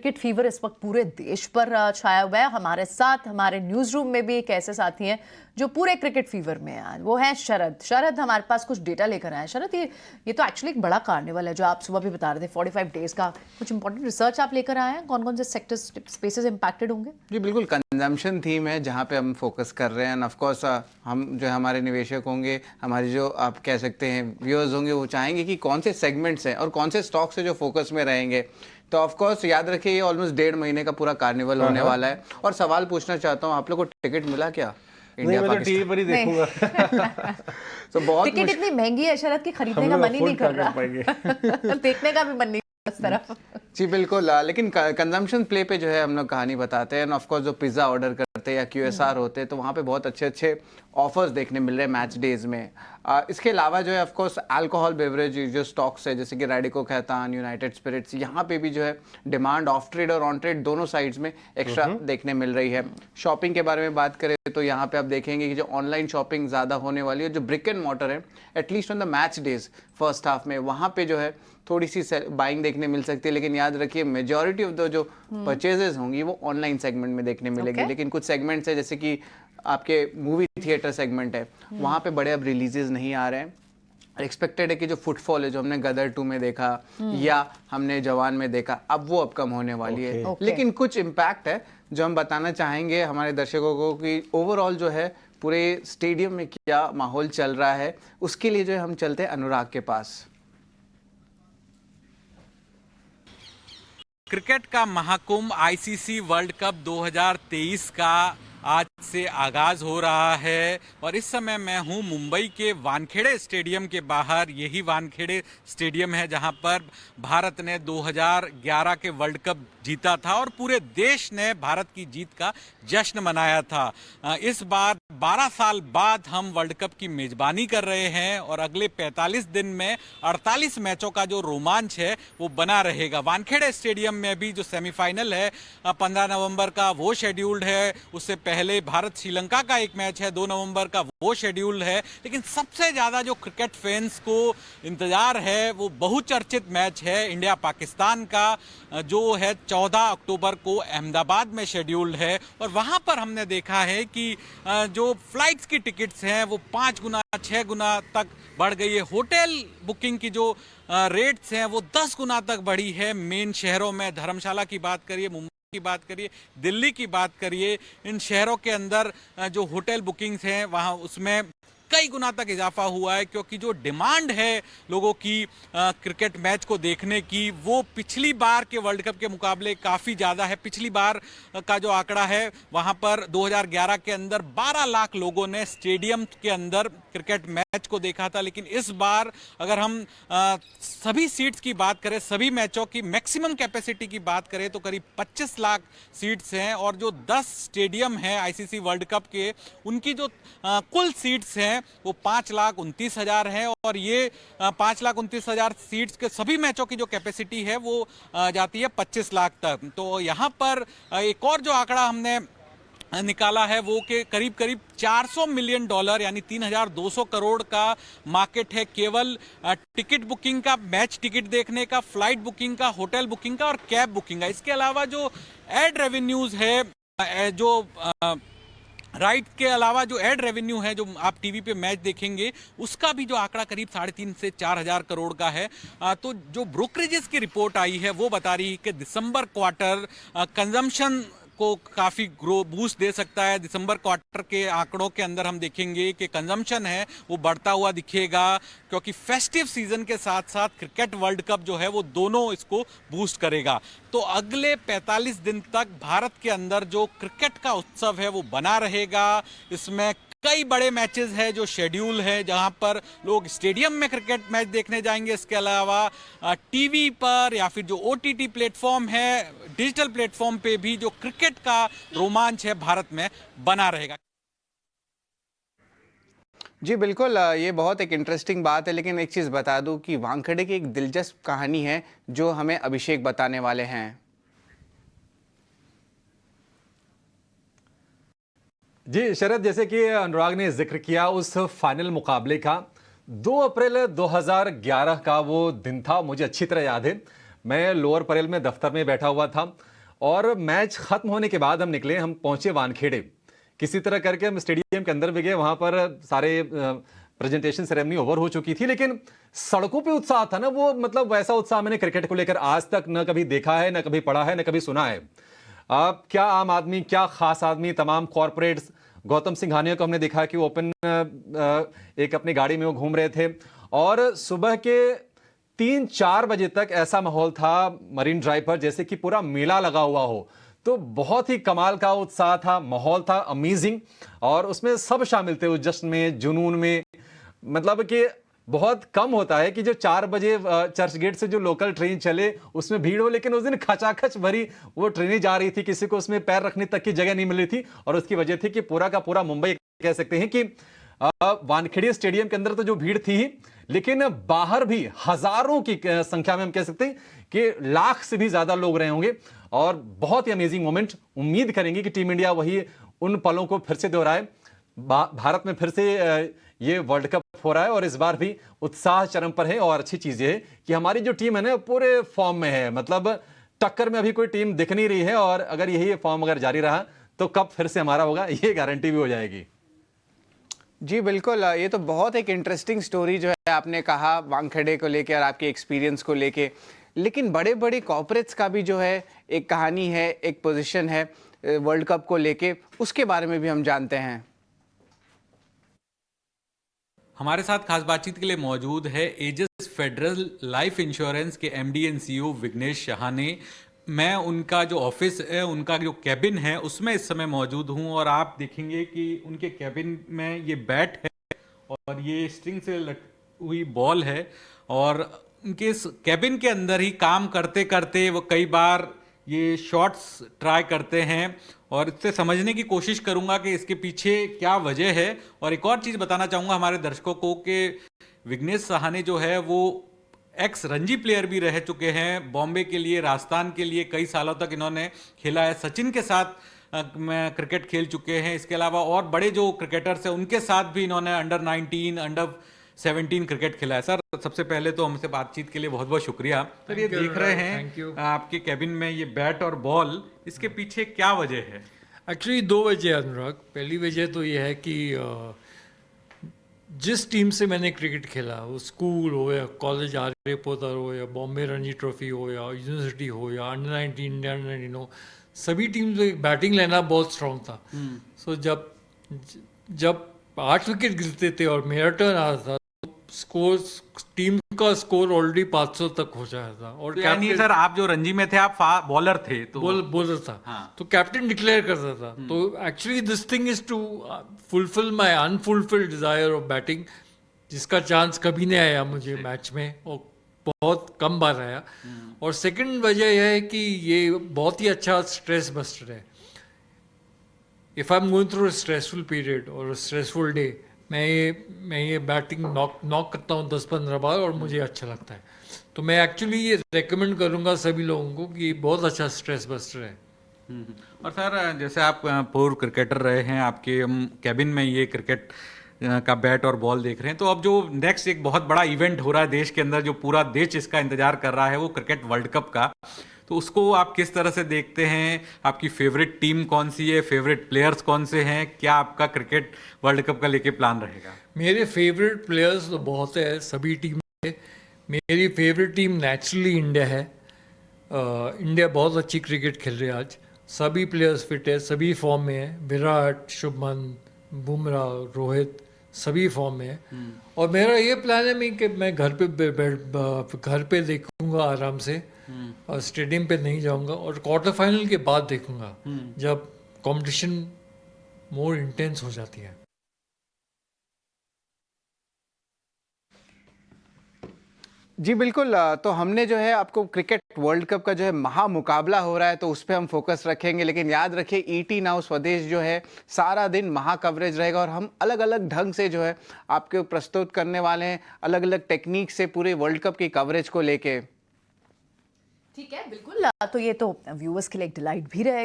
Cricket fever इस वक्त पूरे देश पर छाया हुआ है। हमारे साथ हमारे न्यूज रूम में भी एक ऐसे साथी हैं जो पूरे क्रिकेट फीवर में हैं। वो हैं शरद हमारे पास कुछ डेटा लेकर आए हैं। शरद, ये तो एक्चुअली एक बड़ा कार्निवल है जो आप सुबह भी बता रहे थे, 45 डेज का। कुछ इंपॉर्टेंट रिसर्च आप लेकर आए हैं, कौन कौन से सेक्टर्स स्पेसेस इंपैक्टेड होंगे? जी बिल्कुल, कंजम्पशन थीम है जहाँ पे हम फोकस कर रहे हैं। ऑफ कोर्स हम जो हमारे निवेशक होंगे, हमारे जो आप कह सकते हैं व्यूअर्स होंगे, वो चाहेंगे कि कौन से सेगमेंट्स हैं और कौन से स्टॉक्स हैं जो फोकस में रहेंगे। तो ऑफ कोर्स याद रखिए, ये ऑलमोस्ट 1.5 महीने का पूरा कार्निवल होने वाला है। और सवाल पूछना चाहता हूँ, आप लोग को टिकट मिला क्या? इंडिया पाकिस्तान टीवी पर ही देखूंगा। तो बहुत टिकट इतनी महंगी है शरद की, खरीदने का मन ही नहीं कर रहा। देखने का भी मन नहीं उस तरफ। जी बिल्कुल, लेकिन कंजम्पशन प्ले पे जो है हम लोग कहानी बताते हैं। ऑफ कोर्स जो पिज़्ज़ा ऑर्डर करते हैं या QSR होते हैं, तो वहाँ पे बहुत अच्छे अच्छे ऑफर्स देखने मिल रहे हैं मैच डेज में। इसके अलावा जो है ऑफ कोर्स अल्कोहल बेवरेज जो स्टॉक्स है, जैसे कि रैडिको खैतान, यूनाइटेड स्पिरिट्स, यहाँ पे भी जो है डिमांड ऑफ ट्रेड और ऑन ट्रेड दोनों साइड्स में एक्स्ट्रा देखने मिल रही है। शॉपिंग के बारे में बात करें तो यहाँ पे आप देखेंगे कि जो ऑनलाइन शॉपिंग ज़्यादा होने वाली है, जो ब्रिक एंड मॉर्टर है, at least on the match days first half में, वहाँ पे जो है थोड़ी सी बाइंग देखने मिल सकती है। लेकिन याद रखिए, मेजॉरिटी ऑफ द जो परचेजेस होंगी वो ऑनलाइन सेगमेंट में देखने मिलेगी। लेकिन कुछ सेगमेंट्स है, जैसे कि आपके मूवी थिएटर सेगमेंट है, वहाँ पे बड़े अब रिलीजेस नहीं आ रहे हैं। एक्सपेक्टेड है कि जो फुटफॉल है, जो हमने गदर 2 में देखा या हमने जवान में देखा, अब वो अब कम होने वाली है। लेकिन कुछ इम्पैक्ट है जो हम बताना चाहेंगे हमारे दर्शकों को कि ओवरऑल जो है पूरे स्टेडियम में क्या माहौल चल रहा है। उसके लिए जो है हम चलते हैं अनुराग के पास। क्रिकेट का महाकुंभ ICC वर्ल्ड कप 2023 का आज से आगाज हो रहा है और इस समय मैं हूं मुंबई के वानखेड़े स्टेडियम के बाहर। यही वानखेड़े स्टेडियम है जहां पर भारत ने 2011 के वर्ल्ड कप जीता था और पूरे देश ने भारत की जीत का जश्न मनाया था। इस बार 12 साल बाद हम वर्ल्ड कप की मेजबानी कर रहे हैं और अगले 45 दिन में 48 मैचों का जो रोमांच है वो बना रहेगा। वानखेड़े स्टेडियम में भी जो सेमीफाइनल है 15 नवंबर का वो शेड्यूल्ड है। उससे पहले भारत श्रीलंका का एक मैच है 2 नवंबर का, वो शेड्यूल्ड है। लेकिन सबसे ज्यादा जो क्रिकेट फैंस को इंतजार है वो बहुचर्चित मैच है इंडिया पाकिस्तान का, जो है 14 अक्टूबर को अहमदाबाद में शेड्यूल्ड है। और वहां पर हमने देखा है कि जो फ्लाइट्स की टिकट्स हैं वो 5 गुना 6 गुना तक बढ़ गई है। होटल बुकिंग की जो रेट्स हैं वो 10 गुना तक बढ़ी है। मेन शहरों में धर्मशाला की बात करिए, मुंबई की बात करिए, दिल्ली की बात करिए, इन शहरों के अंदर जो होटल बुकिंग्स हैं वहां उसमें कई गुना तक इजाफा हुआ है, क्योंकि जो डिमांड है लोगों की क्रिकेट मैच को देखने की वो पिछली बार के वर्ल्ड कप के मुकाबले काफ़ी ज़्यादा है। पिछली बार का जो आंकड़ा है वहाँ पर 2011 के अंदर 12 लाख लोगों ने स्टेडियम के अंदर क्रिकेट मैच को देखा था। लेकिन इस बार अगर हम सभी सीट्स की बात करें, सभी मैचों की मैक्सिमम कैपेसिटी की बात करें तो करीब 25 लाख सीट्स हैं और जो 10 स्टेडियम हैं ICC वर्ल्ड कप के, उनकी जो कुल सीट्स हैं वो 5,29,000 है और ये 5,29,000 सीट्स के सभी मैचों की जो कैपेसिटी है वो जाती है 25 लाख तक। तो यहाँ पर एक और जो आंकड़ा हमने निकाला है वो कि करीब करीब $400 मिलियन यानी 3,200 करोड़ का मार्केट है केवल टिकट बुकिंग का, मैच टिकट देखने का, फ्लाइट बुकिंग का, होटल बुकिंग का और कैब बुकिंग का। इसके अलावा जो एड रेवेन्यूज है, जो राइट के अलावा जो एड रेवेन्यू है, जो आप टीवी पे मैच देखेंगे, उसका भी जो आंकड़ा करीब 3,500 से 4,000 करोड़ का है। तो जो ब्रोकरेजेस की रिपोर्ट आई है वो बता रही है कि दिसंबर क्वार्टर कंजम्पशन को काफ़ी बूस्ट दे सकता है। दिसंबर क्वार्टर के आंकड़ों के अंदर हम देखेंगे कि कंजम्पशन है वो बढ़ता हुआ दिखेगा, क्योंकि फेस्टिव सीजन के साथ साथ क्रिकेट वर्ल्ड कप जो है वो दोनों इसको बूस्ट करेगा। तो अगले 45 दिन तक भारत के अंदर जो क्रिकेट का उत्सव है वो बना रहेगा। इसमें कई बड़े मैचेस हैं जो शेड्यूल है, जहां पर लोग स्टेडियम में क्रिकेट मैच देखने जाएंगे। इसके अलावा टीवी पर या फिर जो OTT प्लेटफॉर्म है, डिजिटल प्लेटफॉर्म पे भी जो क्रिकेट का रोमांच है भारत में बना रहेगा। जी बिल्कुल, ये बहुत एक इंटरेस्टिंग बात है। लेकिन एक चीज़ बता दूं कि वानखेड़े की एक दिलचस्प कहानी है जो हमें अभिषेक बताने वाले हैं। जी शरद, जैसे कि अनुराग ने जिक्र किया उस फाइनल मुकाबले का, 2 अप्रैल 2011 का वो दिन था, मुझे अच्छी तरह याद है। मैं लोअर परेल में दफ्तर में बैठा हुआ था। और मैच खत्म होने के बाद हम निकले, हम पहुंचे वानखेड़े। किसी तरह करके हम स्टेडियम के अंदर भी गए, वहां पर सारे प्रेजेंटेशन सेरेमनी ओवर हो चुकी थी, लेकिन सड़कों पे उत्साह था ना, वो मतलब वैसा उत्साह मैंने क्रिकेट को लेकर आज तक न कभी देखा है, न कभी पढ़ा है, न कभी सुना है। क्या आम आदमी, क्या खास आदमी, तमाम कॉरपोरेट्स, गौतम सिंघानिया को हमने देखा कि ओपन एक अपनी गाड़ी में वो घूम रहे थे, और सुबह के 3-4 बजे तक ऐसा माहौल था मरीन ड्राइव पर जैसे कि पूरा मेला लगा हुआ हो। तो बहुत ही कमाल का उत्साह था, माहौल था अमेजिंग, और उसमें सब शामिल थे उस जश्न में, जुनून में। मतलब कि बहुत कम होता है कि जो 4 बजे चर्च गेट से जो लोकल ट्रेन चले उसमें भीड़ हो, लेकिन उस दिन खचाखच भरी वो ट्रेनें जा रही थी, किसी को उसमें पैर रखने तक की जगह नहीं मिल रही थी। और उसकी वजह थी कि पूरा का पूरा मुंबई, कह सकते हैं कि वानखेड़े स्टेडियम के अंदर तो जो भीड़ थी, लेकिन बाहर भी हजारों की संख्या में, हम कह सकते हैं कि लाख से भी ज्यादा लोग रहे होंगे। और बहुत ही अमेजिंग मोमेंट। उम्मीद करेंगे कि टीम इंडिया वही उन पलों को फिर से दोहराए। भारत में फिर से ये वर्ल्ड कप हो रहा है और इस बार भी उत्साह चरम पर है। और अच्छी चीज ये है कि हमारी जो टीम है ना, पूरे फॉर्म में है, मतलब टक्कर में अभी कोई टीम दिख नहीं रही है। और अगर यही फॉर्म अगर जारी रहा तो कब फिर से हमारा होगा, ये गारंटी भी हो जाएगी। जी बिल्कुल, ये तो बहुत एक इंटरेस्टिंग स्टोरी जो है आपने कहा वानखेड़े को लेके और आपके एक्सपीरियंस को लेके। लेकिन बड़े बड़े कॉर्पोरेट्स का भी जो है एक कहानी है, एक पोजीशन है वर्ल्ड कप को लेके, उसके बारे में भी हम जानते हैं। हमारे साथ खास बातचीत के लिए मौजूद है एजिस फेडरल लाइफ इंश्योरेंस के MD and CEO Vighnesh Sahane. मैं उनका जो ऑफिस है, उनका जो कैबिन है, उसमें इस समय मौजूद हूं और आप देखेंगे कि उनके कैबिन में ये बैट है और ये स्ट्रिंग से हुई बॉल है। और उनके इस कैबिन के अंदर ही काम करते करते वो कई बार ये शॉट्स ट्राई करते हैं और इससे समझने की कोशिश करूंगा कि इसके पीछे क्या वजह है। और एक और चीज़ बताना चाहूँगा हमारे दर्शकों को कि विघ्नेश सहाने जो है वो एक्स रणजी प्लेयर भी रह चुके हैं। बॉम्बे के लिए, राजस्थान के लिए कई सालों तक इन्होंने खेला है। सचिन के साथ में क्रिकेट खेल चुके हैं। इसके अलावा और बड़े जो क्रिकेटर्स हैं उनके साथ भी इन्होंने अंडर 19, अंडर 17 क्रिकेट खेला है। सर, सबसे पहले तो हमसे बातचीत के लिए बहुत बहुत शुक्रिया। सर, ये देख रहे हैं आपके कैबिन में ये बैट और बॉल, इसके पीछे क्या वजह है? एक्चुअली 2 वजह अनुराग। पहली वजह तो ये है कि जिस टीम से मैंने क्रिकेट खेला, वो स्कूल हो या कॉलेज आर्य पोतर हो या बॉम्बे रणजी ट्रॉफी हो या यूनिवर्सिटी हो या अंडर 19, इंडिया अंडर 19 हो, सभी टीम से बैटिंग लेना बहुत स्ट्रॉन्ग था। सो जब 8 विकेट गिरते थे और मेरा टर्न आता था, स्कोर, टीम का स्कोर ऑलरेडी 500 तक हो जाता था। और तो यानी सर, आप जो रणजी में थे, आप बॉलर थे, तो बॉलर था। हाँ। तो कैप्टन डिक्लेयर करता था। तो actually this thing is to fulfil my unfulfilled desire of batting, जिसका चांस कभी नहीं आया मुझे मैच में, और बहुत कम बार आया। और सेकंड वजह यह है कि ये बहुत ही अच्छा स्ट्रेस बस्टर है। If I am going through a stressful period और स्ट्रेसफुल डे, मैं ये बैटिंग नॉक करता हूँ 10-15 बार और मुझे अच्छा लगता है। तो मैं एक्चुअली ये रेकमेंड करूँगा सभी लोगों को कि बहुत अच्छा स्ट्रेस बस्टर है। और सर, जैसे आप पूर्व क्रिकेटर रहे हैं, आपके कैबिन में ये क्रिकेट का बैट और बॉल देख रहे हैं, तो अब जो नेक्स्ट एक बहुत बड़ा इवेंट हो रहा है देश के अंदर, जो पूरा देश इसका इंतजार कर रहा है, वो क्रिकेट वर्ल्ड कप का, तो उसको आप किस तरह से देखते हैं? आपकी फेवरेट टीम कौन सी है? फेवरेट प्लेयर्स कौन से हैं? क्या आपका क्रिकेट वर्ल्ड कप का लेके प्लान रहेगा? मेरे फेवरेट प्लेयर्स तो बहुत है, सभी टीम है। मेरी फेवरेट टीम नेचुरली इंडिया है। इंडिया बहुत अच्छी क्रिकेट खेल रही है आज। सभी प्लेयर्स फिट है, सभी फॉर्म में है। विराट, शुभमन, बुमराह, रोहित, सभी फॉर्म में है। और मेरा ये प्लान है कि मैं घर पे देखूंगा आराम से, और स्टेडियम पे नहीं जाऊंगा, और क्वार्टर फाइनल के बाद देखूंगा जब कंपटीशन मोर इंटेंस हो जाती है। जी बिल्कुल, तो हमने जो है आपको क्रिकेट वर्ल्ड कप का जो है महामुकाबला हो रहा है तो उस पर हम फोकस रखेंगे। लेकिन याद रखिए, ईटी नाउ स्वदेश जो है सारा दिन महा कवरेज रहेगा और हम अलग अलग ढंग से जो है आपको प्रस्तुत करने वाले हैं, अलग अलग टेक्निक से पूरे वर्ल्ड कप की कवरेज को लेके। ठीक है, बिल्कुल। तो ये तो व्यूअर्स के लिए एक डिलाइट भी रहेगा।